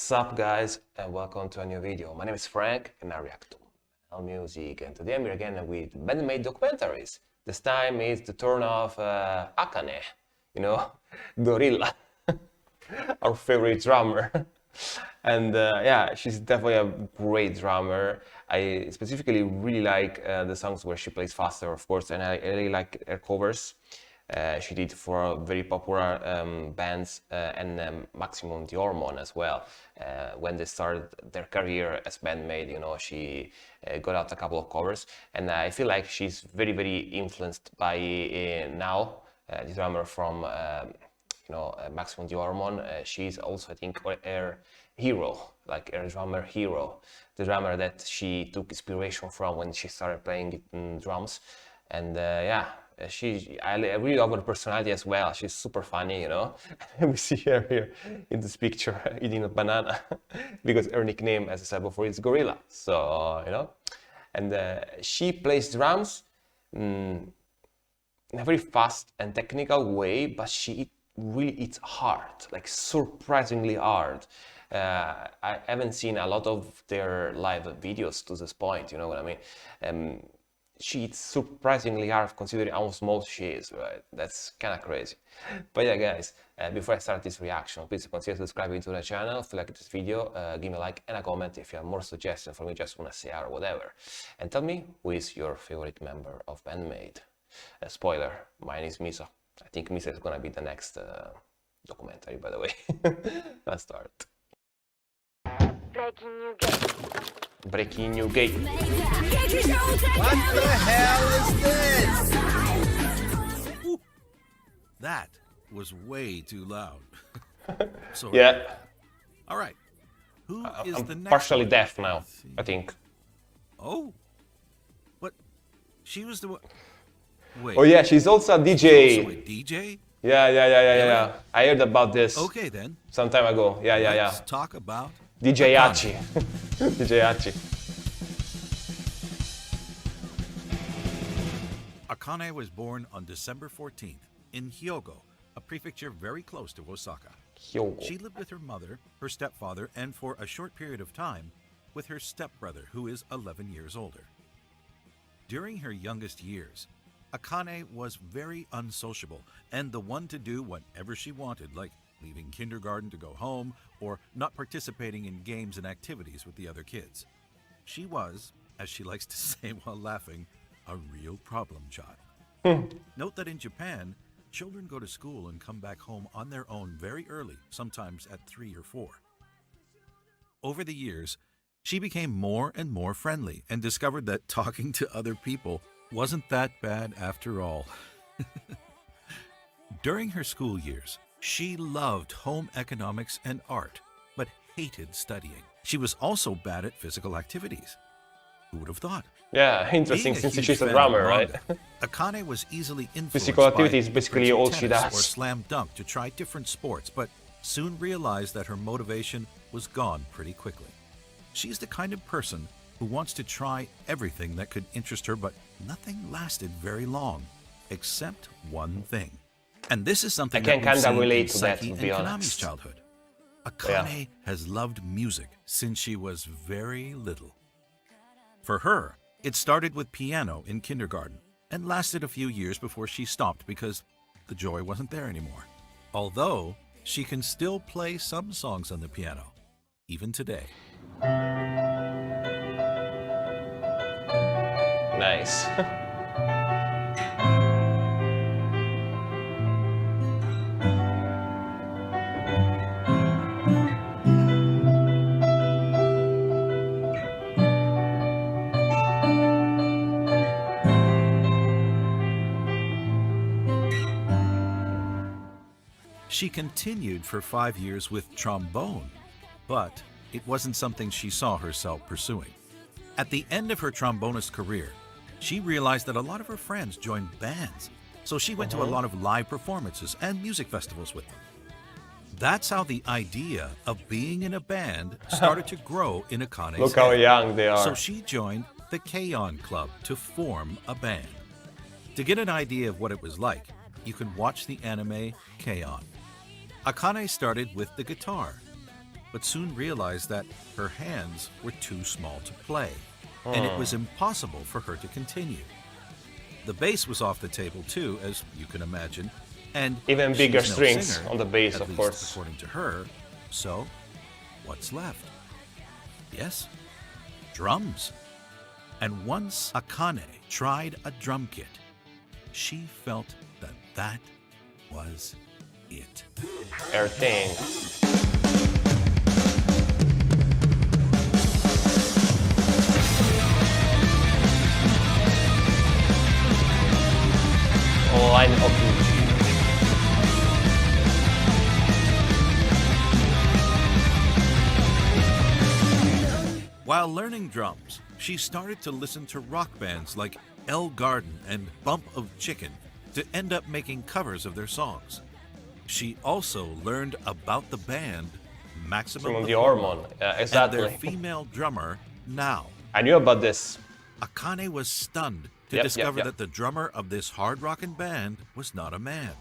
What's up guys and welcome to a new video. My name is Frank and I react to metal music, and today I'm here again with BAND-MAID documentaries. This time is the turn of AKANE, Gorilla, our favorite drummer. And yeah, she's definitely a great drummer. I specifically really like the songs where she plays faster, of course, and I really like her covers. She did for very popular bands and Maximum the Hormone as well. When they started their career as BAND-MAID, she got out a couple of covers, and I feel like she's very influenced by now the drummer from Maximum the Hormone. She's also, I think, her hero, like her drummer hero, the drummer that she took inspiration from when she started playing drums. And yeah, I really love her personality as well. She's super funny, We see her here in this picture eating a banana because her nickname, as I said before, is Gorilla. So, and she plays drums in a very fast and technical way, but she really hits hard, like surprisingly hard. I haven't seen a lot of their live videos to this point, you know what I mean? She hits surprisingly hard considering how small she is, right? That's kind of crazy. But yeah, guys, before I start this reaction, please consider subscribing to the channel. If you like this video, give me a like and a comment if you have more suggestions for me, just want to say or whatever. And tell me who is your favorite member of BAND-MAID. Spoiler, mine is Misa. I think Misa is gonna be the next documentary, by the way. Let's start. Breaking new gate. What the hell is this? Ooh, that was way too loud. Sorry. Yeah. All right. Who is the I'm next partially one? deaf now, I think. Oh. But she was the one. Wait. Oh yeah, she's also a DJ. She's also a DJ? Yeah. I heard about this Okay then. some time ago. Yeah. Let's talk about DJ AKANE. Hachi. DJ Hachi. AKANE was born on December 14th in Hyogo, a prefecture very close to Osaka. Hyogo. She lived with her mother, her stepfather, and for a short period of time with her stepbrother, who is 11 years older. During her youngest years, AKANE was very unsociable and the one to do whatever she wanted, like leaving kindergarten to go home or not participating in games and activities with the other kids. She was, as she likes to say while laughing, a real problem child. Note that in Japan, children go to school and come back home on their own very early, sometimes at 3 or 4. Over the years, she became more and more friendly and discovered that talking to other people wasn't that bad after all. During her school years, she loved home economics and art, but hated studying. She was also bad at physical activities. Who would have thought? Yeah, interesting, Being since huge she's a fan drummer, of right? manga, AKANE was easily influenced Physical activity by is basically playing all she tennis does. or slam dunk to try different sports, but soon realized that her motivation was gone pretty quickly. She's the kind of person who wants to try everything that could interest her, but nothing lasted very long, except one thing. And this is something I can that we've kinda seen relate in to that, Saiki to be and honest. Konami's childhood. AKANE has loved music since she was very little. For her, it started with piano in kindergarten and lasted a few years before she stopped because the joy wasn't there anymore. Although she can still play some songs on the piano, even today. Nice. She continued for 5 years with trombone, but it wasn't something she saw herself pursuing. At the end of her trombonist career, she realized that a lot of her friends joined bands, so she went to a lot of live performances and music festivals with them. That's how the idea of being in a band started to grow in AKANE's Look how head. young they are. So she joined the K-On! Club to form a band. To get an idea of what it was like, you can watch the anime K-On! AKANE started with the guitar. but soon realized that her hands were too small to play, and it was impossible for her to continue. The bass was off the table too, as you can imagine, and even bigger she's no strings singer, on the bass, at of least course. according to her. So, what's left? Yes, drums. And once Akane tried a drum kit, she felt that that was it. Her thing. Line of duty. While learning drums, she started to listen to rock bands like El Garden and Bump of Chicken to end up making covers of their songs. She also learned about the band Maximum The Hormone, and exactly. their female drummer, Now. I knew about this. Akane was stunned to Yep, discover yep. that the drummer of this hard rockin' band was not a man.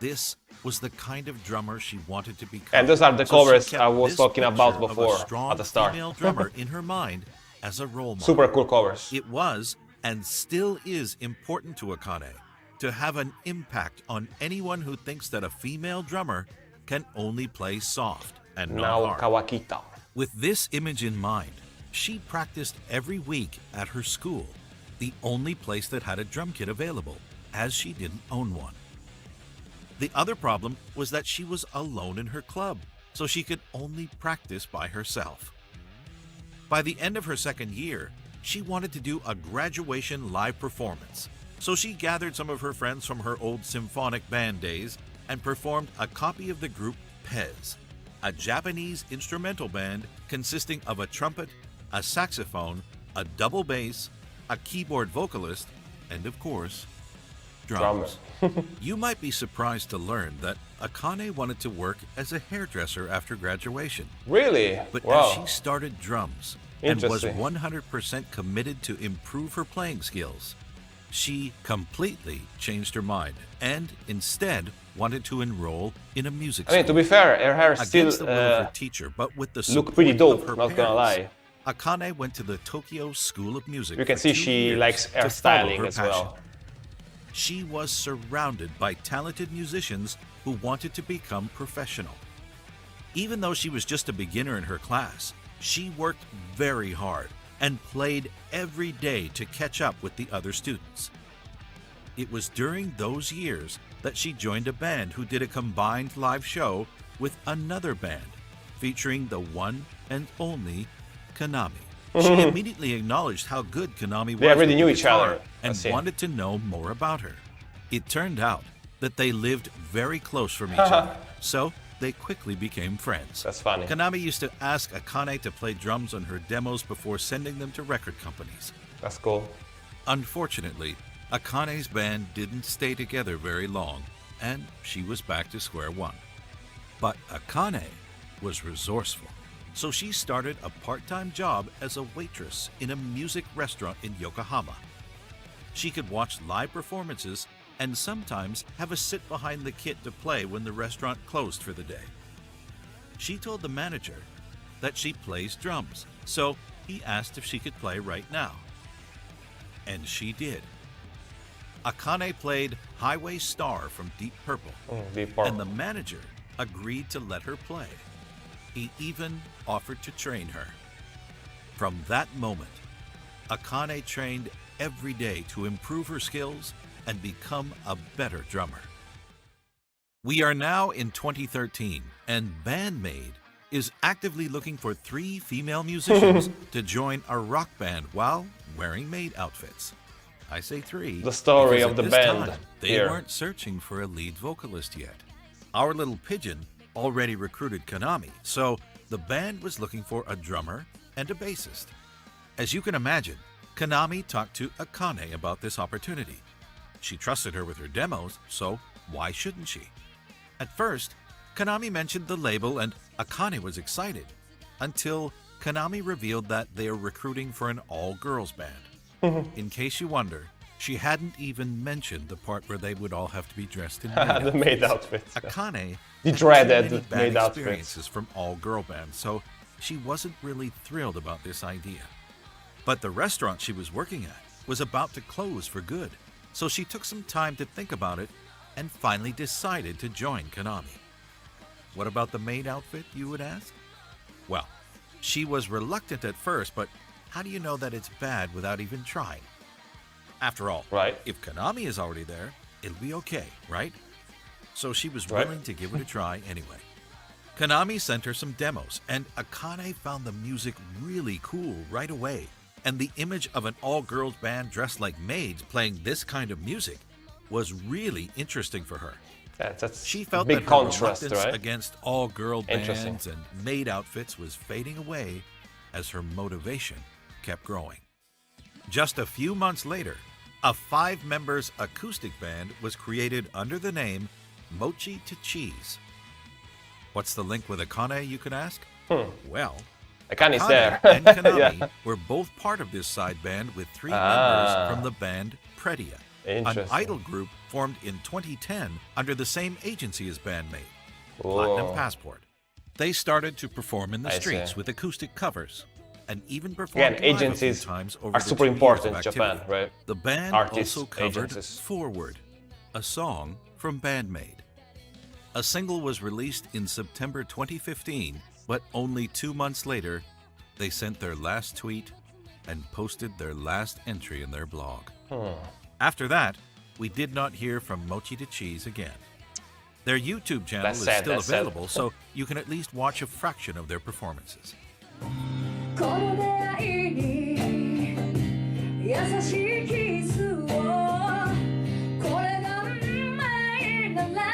This was the kind of drummer she wanted to become. And those are the So she covers kept I was this talking about picture of a before, strong at the start. female drummer in her mind as a role model. Super cool covers. It was and still is important to Akane to have an impact on anyone who thinks that a female drummer can only play soft and not Now hard. Kawakita. With this image in mind, she practiced every week at her school, the only place that had a drum kit available, as she didn't own one. The other problem was that she was alone in her club, so she could only practice by herself. By the end of her second year, she wanted to do a graduation live performance, so she gathered some of her friends from her old symphonic band days and performed a copy of the group Pez, a Japanese instrumental band consisting of a trumpet, a saxophone, a double bass, a keyboard vocalist, and of course, drums. You might be surprised to learn that Akane wanted to work as a hairdresser after graduation. Really? But Wow. as she started drums and was Interesting. 100% committed to improve her playing skills, she completely changed her mind and instead wanted to enroll in a music I mean, to school. be fair, her hair still Against the will of her teacher, but with the support look pretty of dope, her not gonna parents, lie. Akane went to the Tokyo School of Music. You can for see 2 she years likes to follow hairstyling her as passion. well. She was surrounded by talented musicians who wanted to become professional. Even though she was just a beginner in her class, she worked very hard and played every day to catch up with the other students. It was during those years that she joined a band who did a combined live show with another band featuring the one and only Kanami. She immediately acknowledged how good Kanami was They already with knew the each guitar other. I and see. wanted to know more about her. It turned out that they lived very close from each other, so they quickly became friends. That's funny. Kanami used to ask Akane to play drums on her demos before sending them to record companies. That's cool. Unfortunately, Akane's band didn't stay together very long, and she was back to square one. But Akane was resourceful, so she started a part-time job as a waitress in a music restaurant in Yokohama. She could watch live performances and sometimes have a sit behind the kit to play when the restaurant closed for the day. She told the manager that she plays drums, so he asked if she could play right now. And she did. Akane played Highway Star from Deep Purple, Deep and the Purple. manager agreed to let her play. He even offered to train her. From that moment, Akane trained every day to improve her skills and become a better drummer. We are now in 2013, and BAND-MAID is actively looking for 3 female musicians to join a rock band while wearing maid outfits. I say 3. The story because of at the this band time, they here. weren't searching for a lead vocalist yet. Our little pigeon already recruited Kanami, so the band was looking for a drummer and a bassist. As you can imagine, Kanami talked to Akane about this opportunity. She trusted her with her demos, so why shouldn't she? At first, Kanami mentioned the label and Akane was excited, until Kanami revealed that they are recruiting for an all-girls band. In case you wonder, She hadn't even mentioned the part where they would all have to be dressed in The maid outfits. outfits. AKANE The had dreaded too many bad maid outfits. experiences from all-girl bands, so she wasn't really thrilled about this idea. But the restaurant she was working at was about to close for good, so she took some time to think about it and finally decided to join Konami. What about the maid outfit, you would ask? Well, she was reluctant at first, but how do you know that it's bad without even trying? After all, Right. if Konami is already there, it'll be okay, right? So she was Right. willing to give it a try anyway. Konami sent her some demos, and AKANE found the music really cool right away. And the image of an all-girls band dressed like maids playing this kind of music was really interesting for her. That's She felt big that her contrast, reluctance right? against all-girl Interesting. bands and maid outfits was fading away as her motivation kept growing. Just a few months later, a 5-members acoustic band was created under the name Mochi to Cheese. What's the link with AKANE, you could ask? Well, AKANE is AKANE there. and Konami Yeah. were both part of this side band with 3 Ah. members from the band Predia, an Interesting. idol group formed in 2010 under the same agency as BAND-MAID, Platinum Oh. Passport. They started to perform in the I streets see. with acoustic covers and even performed Again, live a few agencies times over are the super 2 years important of in Japan, activity. right? The band Artists, also covered agencies. Forward, a song from BAND-MAID. A single was released in September 2015, but only 2 months later, they sent their last tweet and posted their last entry in their blog. After that, we did not hear from Mochi to Cheese again. Their YouTube channel That's is sad, still that's sad. available, so you can at least watch a fraction of their performances. この出会いに優しいキスをこれが運命なら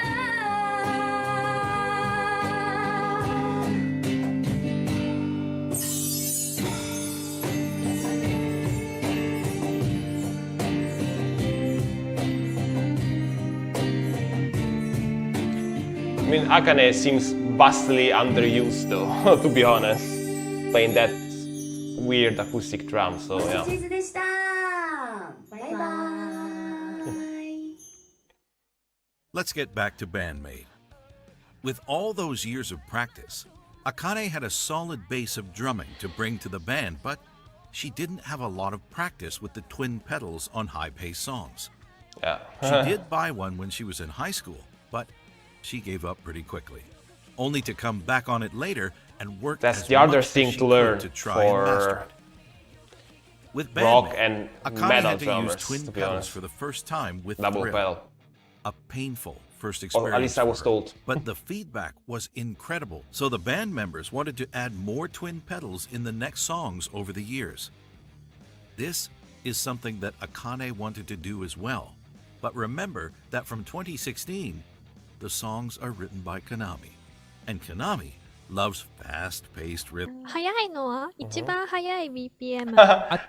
I mean, AKANE seems vastly underused though, to be honest, playing that weird acoustic drum, so チ yeah. ーズでしたバイバイ Let's get back to BAND-MAID. With all those years of practice, AKANE had a solid base of drumming to bring to the band, but she didn't have a lot of practice with the twin pedals on high-paced songs. Yeah. She did buy one when she was in high school, but she gave up pretty quickly, only to come back on it later and work That's as the other much as thing she to learn could to try and master for it. With rock BAND-MAID, and AKANE metal had to drummers, use twin to be pedals honest. for the first time with Double Thrill. pedal. A painful first Or experience at least I for was her. told. But the feedback was incredible, so the band members wanted to add more twin pedals in the next songs over the years. This is something that AKANE wanted to do as well. But remember that from 2016, the songs are written by Konami. And Konami loves fast-paced rhythm. 速いのは一番速い BPM。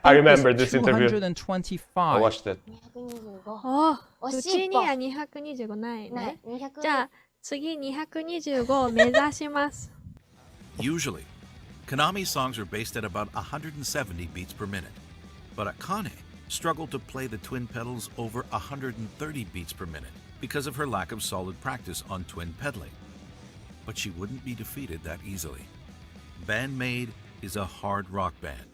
I remember this interview. I 225. watched it. お惜しいうちには225ないね。 200じゃあ次225を目指します。 Usually, Konami songs are based at about 170 beats per minute. But AKANE struggled to play the twin pedals over 130 beats per minute because of her lack of solid practice on twin pedaling. But she wouldn't be defeated that easily. BAND-MAID is a hard rock band.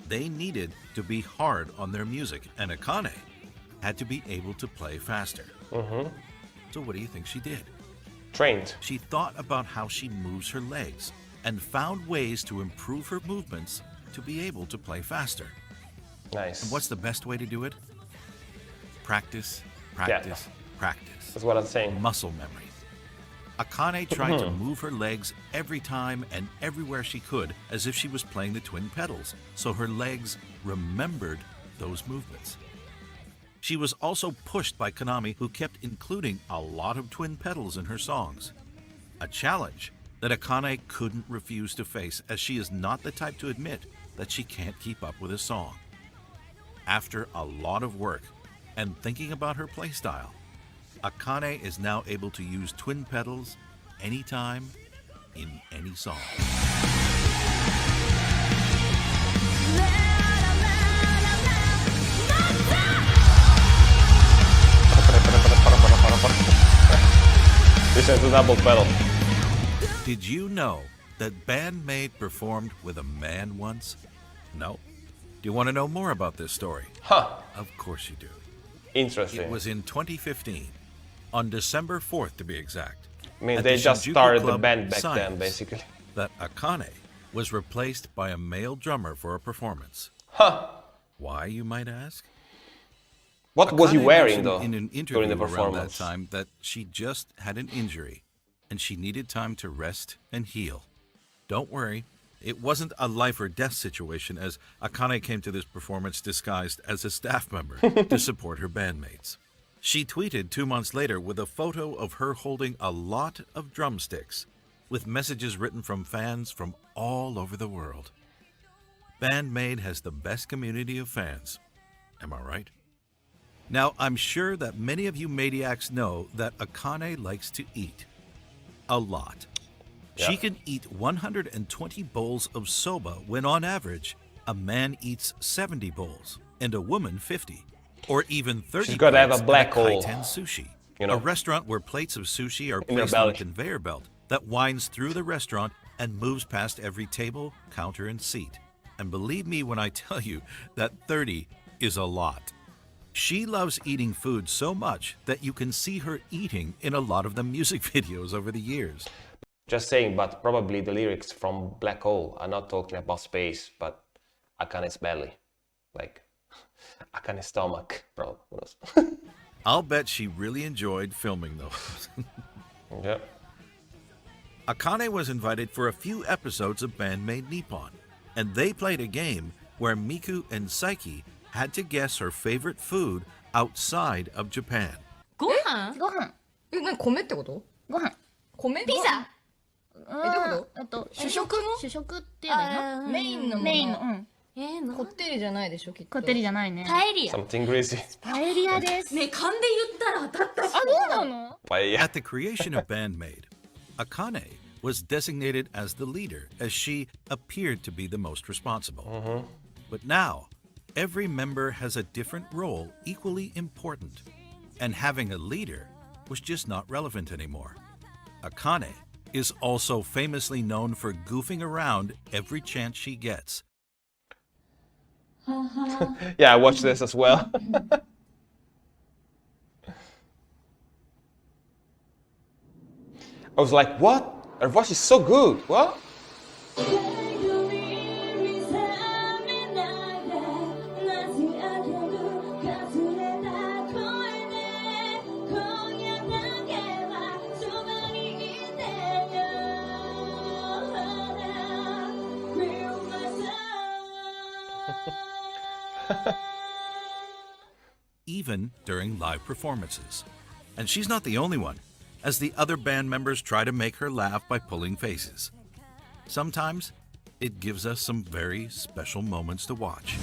They needed to be hard on their music, and AKANE had to be able to play faster. So what do you think she did? Trained. She thought about how she moves her legs and found ways to improve her movements to be able to play faster. Nice. And what's the best way to do it? Practice, practice, practice. That's what I'm saying. Muscle memory. AKANE tried to move her legs every time and everywhere she could as if she was playing the twin pedals, so her legs remembered those movements. She was also pushed by Konami, who kept including a lot of twin pedals in her songs. A challenge that AKANE couldn't refuse to face, as she is not the type to admit that she can't keep up with a song. After a lot of work and thinking about her playstyle, AKANE is now able to use twin pedals anytime, in any song. Listen to double pedal. Did you know that BAND-MAID performed with a man once? No? Do you want to know more about this story? Huh. Of course you do. Interesting. It was in 2015, on December 4th to be exact. I mean, at they the just Shinjuku started the Club band back then, Science, basically. That AKANE was replaced by a male drummer for a performance. Huh. Why, you might ask? What was he AKANE wearing, mentioned though, in an during interview the around that performance? time that she just had an injury and she needed time to rest and heal. Don't worry, it wasn't a life or death situation, as AKANE came to this performance disguised as a staff member to support her bandmates. She tweeted 2 months later with a photo of her holding a lot of drumsticks with messages written from fans from all over the world. BAND-MAID has the best community of fans. Am I right? Now, I'm sure that many of you maniacs know that AKANE likes to eat. A lot. She can eat 120 bowls of soba when on average, a man eats 70 bowls and a woman 50. Or even 30 She's gotta have a plates black at hole, Kaiten Sushi, you know, a restaurant where plates of sushi are in their placed on a belly. conveyor belt that winds through the restaurant and moves past every table, counter, and seat. And believe me when I tell you that 30 is a lot. She loves eating food so much that you can see her eating in a lot of the music videos over the years. Just saying, but probably the lyrics from Black Hole are not talking about space, but Akane's belly. Like, Akane's stomach, bro. Who knows? I'll bet she really enjoyed filming those. Yeah. AKANE was invited for a few episodes of BAND-MAID Nippon, and they played a game where Miku and Saiki had to guess her favorite food outside of Japan. ご飯ご飯え、何米ってことご飯米ピザどういうこと主食の主食っていうのかなメインのものメインのこってりじゃないでしょきっとこってりじゃないねパエリア Something greasy. パエリアですね勘で言ったら当たったしそうなの Paella. At the creation of BAND-MAID, AKANE was designated as the leader as she appeared to be the most responsible. But now, every member has a different role equally important, and having a leader was just not relevant anymore. AKANE is also famously known for goofing around every chance she gets. Yeah, I watched this as well. I was like, what? Her voice is so good. What? Even during live performances. And she's not the only one, as the other band members try to make her laugh by pulling faces. Sometimes it gives us some very special moments to watch.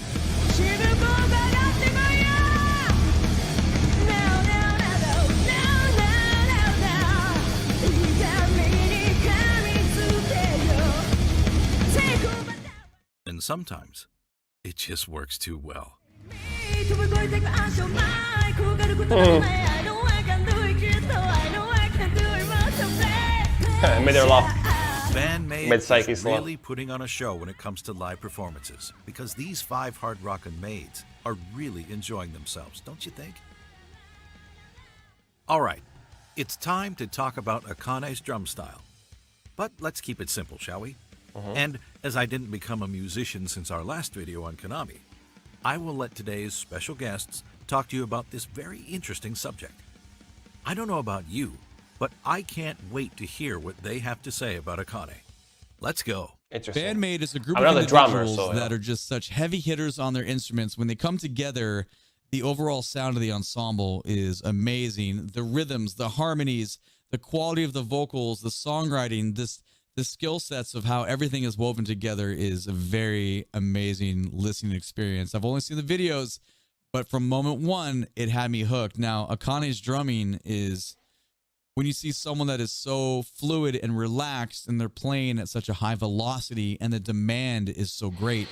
And sometimes it just works too well. Made her laugh. BAND-MAID Made Psyche is laugh. really putting on a show when it comes to live performances, because these 5 hard rockin' maids are really enjoying themselves, don't you think? All right, it's time to talk about AKANE's drum style. But let's keep it simple, shall we? And as I didn't become a musician since our last video on Konami, I will let today's special guests talk to you about this very interesting subject. I don't know about you, but I can't wait to hear what they have to say about AKANE. Let's go. Interesting. BAND-MAID is a group I'm of not a individuals drummer, so, that are just such heavy hitters on their instruments. When they come together, the overall sound of the ensemble is amazing. The rhythms, the harmonies, the quality of the vocals, the songwriting, the skill sets of how everything is woven together is a very amazing listening experience. I've only seen the videos, but from moment one, it had me hooked. Now, AKANE's drumming is, when you see someone that is so fluid and relaxed and they're playing at such a high velocity and the demand is so great,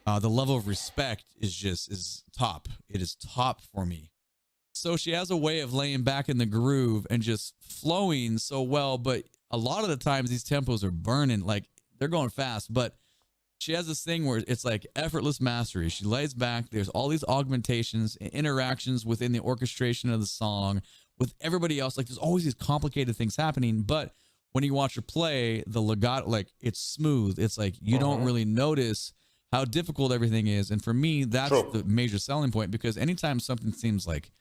the level of respect is top. It is top for me. So she has a way of laying back in the groove and just flowing so well. But a lot of the times these tempos are burning, like they're going fast. But she has this thing where it's like effortless mastery. She lays back. There's all these augmentations and interactions within the orchestration of the song with everybody else. Like there's always these complicated things happening. But when you watch her play, the legato, like it's smooth. It's like you don't really notice how difficult everything is. And for me, that's the major selling point, because anytime something seems like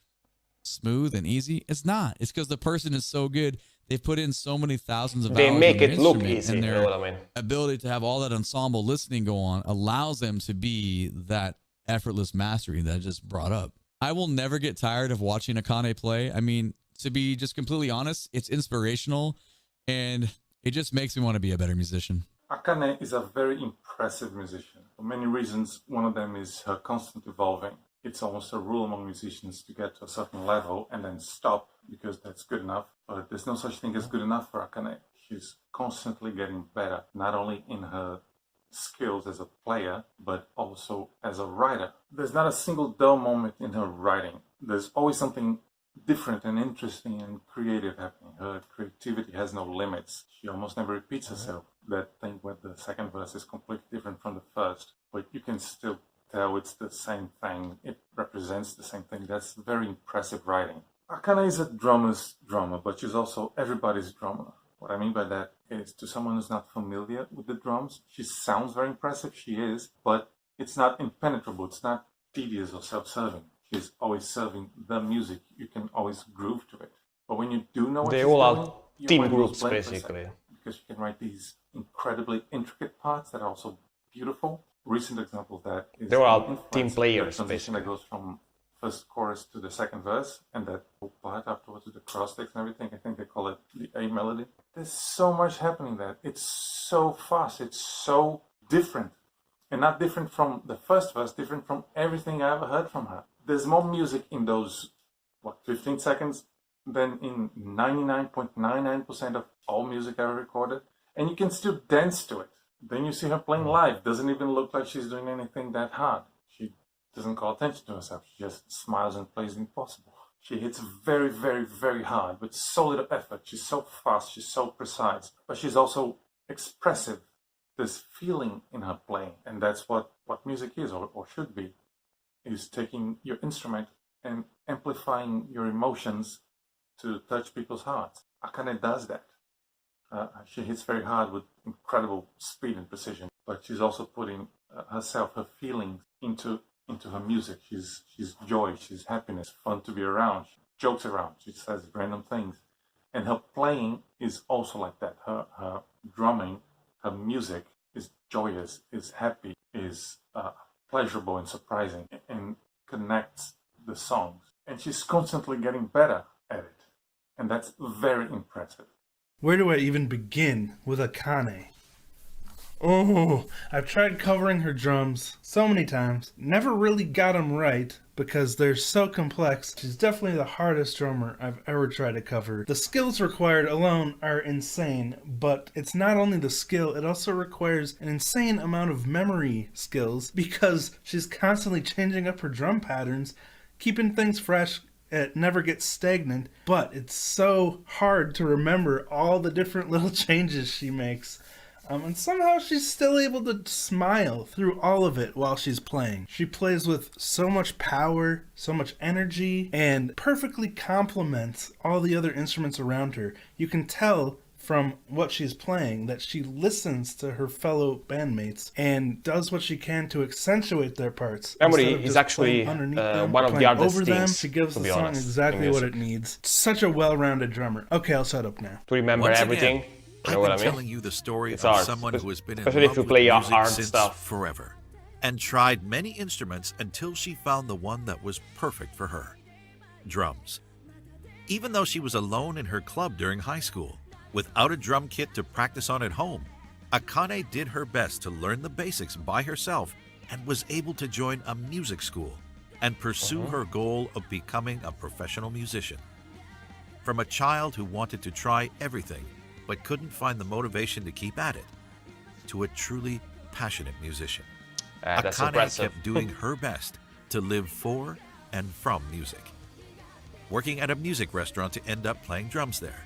smooth and easy, it's not. It's because the person is so good. They've put in so many thousands of They hours make in their it look instrument, easy, and you their know what I mean? ability to have all that ensemble listening go on allows them to be that effortless mastery that I just brought up. I will never get tired of watching AKANE play. I mean, to be just completely honest, it's inspirational, and it just makes me want to be a better musician. AKANE is a very impressive musician. For many reasons, one of them is her constant evolving. It's almost a rule among musicians to get to a certain level and then stop because that's good enough. But there's no such thing as good enough for AKANE. She's constantly getting better, not only in her skills as a player, but also as a writer. There's not a single dull moment in her writing. There's always something different and interesting and creative happening. Her creativity has no limits. She almost never repeats herself. That thing where the second verse is completely different from the first, but you can still tell it's the same thing. It represents the same thing. That's very impressive writing. AKANE is a drummer's drummer, but she's also everybody's drummer. What I mean by that is, to someone who's not familiar with the drums, she sounds very impressive, she is, but it's not impenetrable, it's not tedious or self-serving. She's always serving the music. You can always groove to it. But when you do know what They she's all doing, are your team mind goes groups, blank for a basically. second, because you can write these incredibly intricate parts that are also beautiful. Recent example of that is They all in team Influence, players, the transition basically. that goes from first chorus to the second verse, and that whole part afterwards with the cross sticks and everything. I think they call it the A melody. There's so much happening there. It's so fast. It's so different. And not different from the first verse, different from everything I ever heard from her. There's more music in those, 15 seconds than in 99.99% of all music ever recorded. And you can still dance to it. Then you see her playing live. Doesn't even look like she's doing anything that hard. She doesn't call attention to herself. She just smiles and plays impossible. She hits very, very, very hard with so little effort. She's so fast. She's so precise. But she's also expressive. There's feeling in her playing. And that's what music is, or should be, is taking your instrument and amplifying your emotions to touch people's hearts. AKANE does that. She hits very hard with incredible speed and precision, but she's also putting herself, her feelings into her music. She's joy, she's happiness, fun to be around. She jokes around, she says random things. And her playing is also like that. Her drumming, her music is joyous, is happy, is pleasurable and surprising, and connects the songs. And she's constantly getting better at it. And that's very impressive. Where do I even begin with AKANE? Oh, I've tried covering her drums so many times. Never really got them right because they're so complex. She's definitely the hardest drummer I've ever tried to cover. The skills required alone are insane, but it's not only the skill, it also requires an insane amount of memory skills because she's constantly changing up her drum patterns, keeping things fresh. It never gets stagnant, but it's so hard to remember all the different little changes she makes. And somehow she's still able to smile through all of it while she's playing. She plays with so much power, so much energy, and perfectly complements all the other instruments around her. You can tell from what she's playing that she listens to her fellow bandmates and does what she can to accentuate their parts. Memory is actually one of the hardest over things, them, she gives to the be song honest, exactly in what music. it needs. Such a well-rounded drummer. Okay, I'll shut up now. To remember Once everything, again, you know I've what been I mean? telling you the story It's of hard, someone who has been in especially if love you with play music hard since stuff. forever, and tried many instruments until she found the one that was perfect for her: drums. Even though she was alone in her club during high school, without a drum kit to practice on at home, AKANE did her best to learn the basics by herself and was able to join a music school and pursue her goal of becoming a professional musician. From a child who wanted to try everything but couldn't find the motivation to keep at it, to a truly passionate musician, That's AKANE impressive. kept doing her best to live for and from music. working at a music restaurant to end up playing drums there.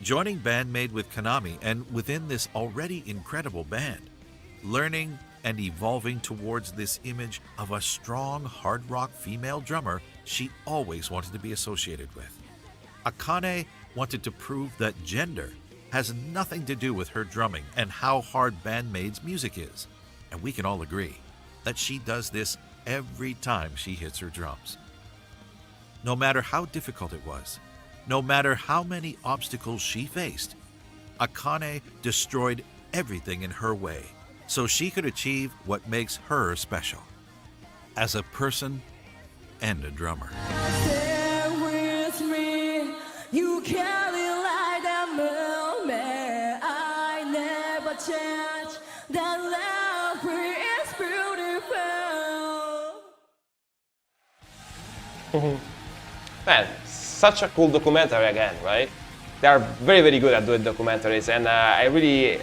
Joining BAND-MAID with Konami, and within this already incredible band, learning and evolving towards this image of a strong hard rock female drummer she always wanted to be associated with. AKANE wanted to prove that gender has nothing to do with her drumming and how hard BAND-MAID's music is. And we can all agree that she does this every time she hits her drums. No matter how difficult it was, no matter how many obstacles she faced, AKANE destroyed everything in her way so she could achieve what makes her special as a person and a drummer. Stay with me, you carry like that moment. I never change, that love is beautiful. Man, such a cool documentary again, right? They are very, very good at doing documentaries, and I really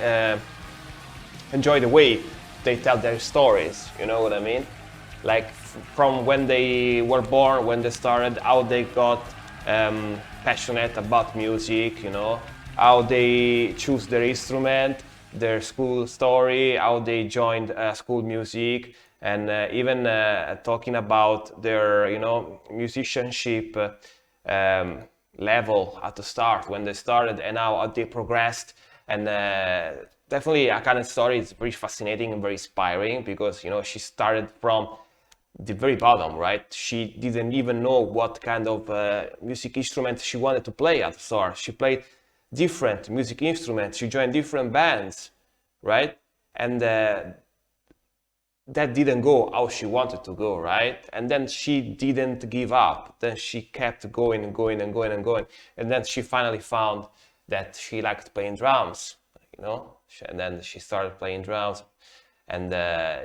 enjoy the way they tell their stories, you know what I mean? Like from when they were born, when they started, how they got passionate about music, you know, how they choose their instrument, their school story, how they joined school music, and even talking about their, you know, musicianship level at the start, when they started, and how they progressed. And definitely Akane's story is very fascinating and very inspiring, because, you know, she started from the very bottom, right? She didn't even know what kind of music instrument she wanted to play at the start. She played different music instruments, she joined different bands, right? And that didn't go how she wanted to go, right? And then she didn't give up. Then she kept going and going and going and going. And then she finally found that she liked playing drums, you know? And then she started playing drums. And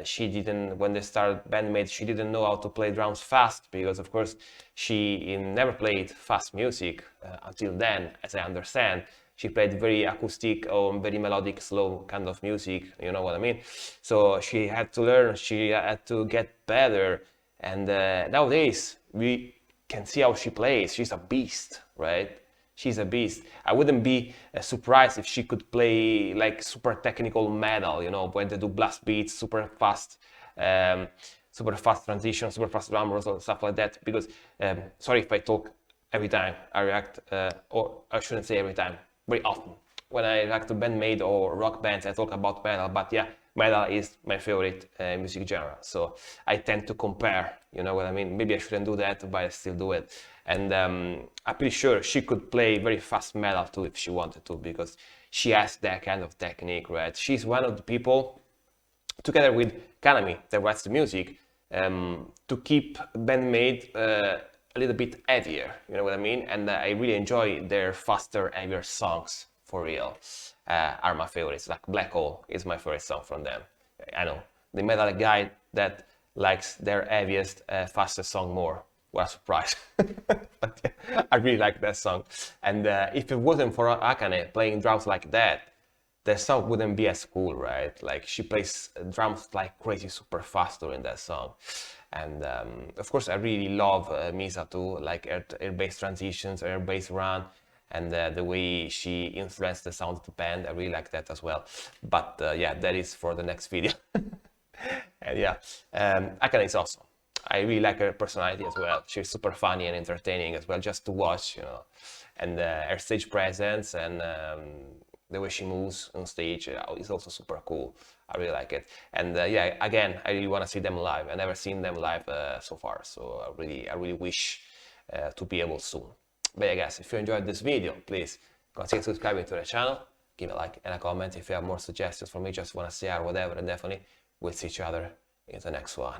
she didn't, when they started BAND-MAID, she didn't know how to play drums fast, because of course she never played fast music until then, as I understand. She played very acoustic or very melodic, slow kind of music, you know what I mean? So she had to learn, she had to get better. And nowadays, we can see how she plays. She's a beast, right? She's a beast. I wouldn't be surprised if she could play like super technical metal, you know, when they do blast beats, super fast transitions, super fast drum rolls, or stuff like that. Because, sorry if I talk every time I react, or I shouldn't say every time, very often. When I react to BAND-MAID or rock bands, I talk about metal, but yeah, metal is my favorite music genre. So I tend to compare, you know what I mean? Maybe I shouldn't do that, but I still do it. And I'm pretty sure she could play very fast metal too if she wanted to, because she has that kind of technique, right? She's one of the people, together with Konami, that writes the music, to keep BAND-MAID a little bit heavier, you know what I mean? And I really enjoy their faster, heavier songs, for real. Are my favorites. Like Black Hole is my favorite song from them. I know, the metal guy that likes their heaviest, fastest song more. What a surprise. But yeah, I really like that song. And if it wasn't for AKANE playing drums like that, the song wouldn't be as cool, right? Like, she plays drums like crazy, super fast during that song. And of course, I really love Misa too, like her bass transitions, her bass run, and the way she influenced the sound of the band. I really like that as well. But yeah, that is for the next video. And yeah, AKANE is awesome. I really like her personality as well. She's super funny and entertaining as well, just to watch, you know. And her stage presence and the way she moves on stage is also super cool. I really like it. And yeah, again, I really want to see them live. I've never seen them live so far, so I really wish to be able soon. But yeah, guys, if you enjoyed this video, please consider subscribing to the channel, give a like and a comment if you have more suggestions for me, just want to say or whatever, and definitely we'll see each other in the next one.